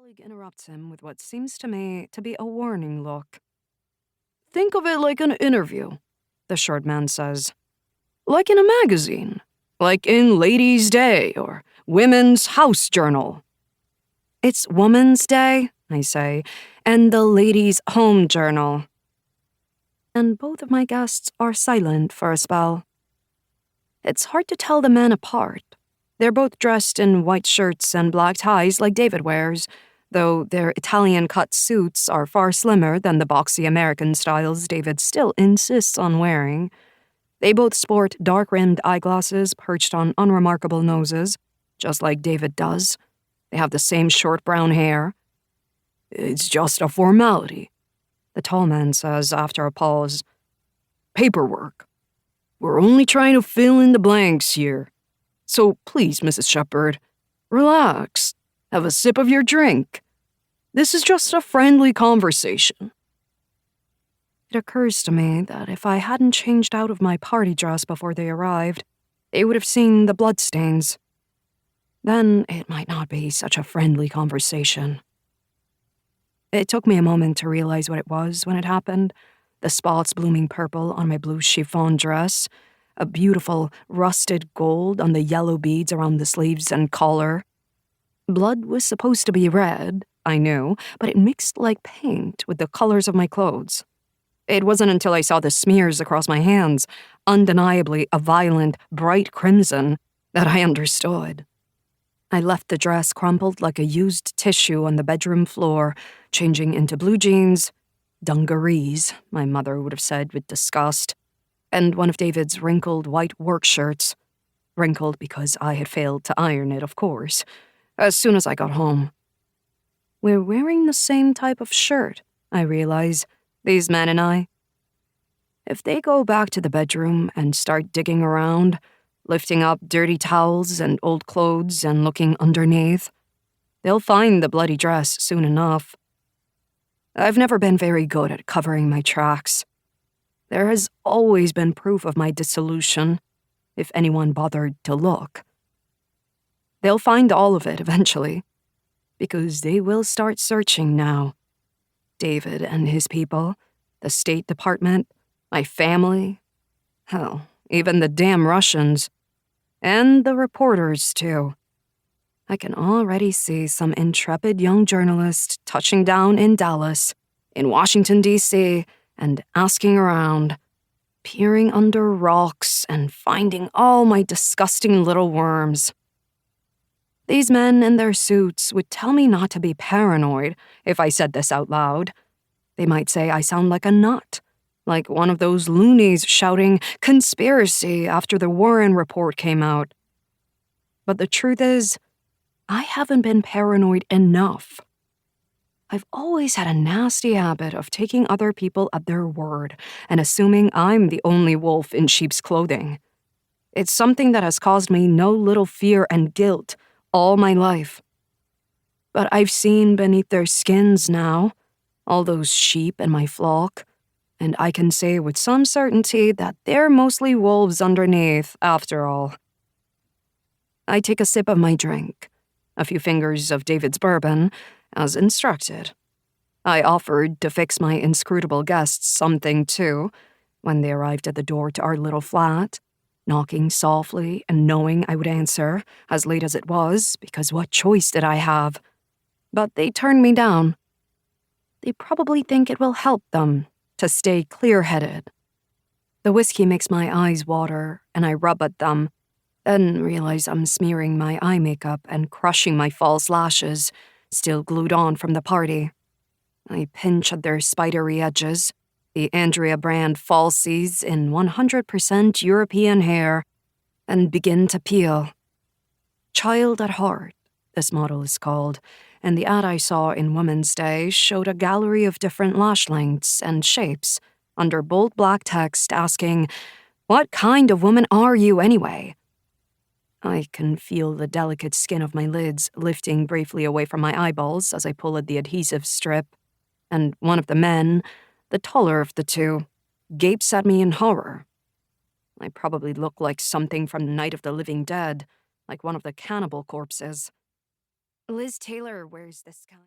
colleague interrupts him with what seems to me to be a warning look. "Think of it like an interview," the short man says. "Like in a magazine. Like in Ladies' Day or Women's House Journal." "It's Woman's Day," I say, "and the Ladies' Home Journal." And both of my guests are silent for a spell. It's hard to tell the men apart. They're both dressed in white shirts and black ties like David wears, though their Italian-cut suits are far slimmer than the boxy American styles David still insists on wearing. They both sport dark-rimmed eyeglasses perched on unremarkable noses, just like David does. They have the same short brown hair. "It's just a formality," the tall man says after a pause. "Paperwork. We're only trying to fill in the blanks here. So please, Mrs. Shepherd, relax. Have a sip of your drink. This is just a friendly conversation." It occurs to me that if I hadn't changed out of my party dress before they arrived, they would have seen the bloodstains. Then it might not be such a friendly conversation. It took me a moment to realize what it was when it happened. The spots blooming purple on my blue chiffon dress, a beautiful rusted gold on the yellow beads around the sleeves and collar. Blood was supposed to be red, I knew, but it mixed like paint with the colors of my clothes. It wasn't until I saw the smears across my hands, undeniably a violent, bright crimson, that I understood. I left the dress crumpled like a used tissue on the bedroom floor, changing into blue jeans, dungarees, my mother would have said with disgust, and one of David's wrinkled white work shirts. Wrinkled because I had failed to iron it, of course, as soon as I got home. We're wearing the same type of shirt, I realize, these men and I. If they go back to the bedroom and start digging around, lifting up dirty towels and old clothes and looking underneath, they'll find the bloody dress soon enough. I've never been very good at covering my tracks. There has always been proof of my dissolution, if anyone bothered to look. They'll find all of it eventually, because they will start searching now. David and his people, the State Department, my family, hell, even the damn Russians. And the reporters, too. I can already see some intrepid young journalist touching down in Dallas, in Washington, D.C., and asking around, peering under rocks and finding all my disgusting little worms. These men in their suits would tell me not to be paranoid if I said this out loud. They might say I sound like a nut, like one of those loonies shouting conspiracy after the Warren report came out. But the truth is, I haven't been paranoid enough. I've always had a nasty habit of taking other people at their word and assuming I'm the only wolf in sheep's clothing. It's something that has caused me no little fear and guilt all my life. But I've seen beneath their skins now, all those sheep in my flock, and I can say with some certainty that they're mostly wolves underneath, after all. I take a sip of my drink, a few fingers of David's bourbon, as instructed. I offered to fix my inscrutable guests something, too, when they arrived at the door to our little flat, knocking softly and knowing I would answer, as late as it was, because what choice did I have? But they turned me down. They probably think it will help them to stay clear-headed. The whiskey makes my eyes water, and I rub at them, then realize I'm smearing my eye makeup and crushing my false lashes, still glued on from the party. I pinch at their spidery edges, the Andrea brand falsies in 100% European hair, and begin to peel. Child at Heart, this model is called, and the ad I saw in Women's Day showed a gallery of different lash lengths and shapes under bold black text asking, "What kind of woman are you anyway?" I can feel the delicate skin of my lids lifting briefly away from my eyeballs as I pull at the adhesive strip, and one of the men, the taller of the two, gapes at me in horror. I probably look like something from Night of the Living Dead, like one of the cannibal corpses. Liz Taylor wears this kind.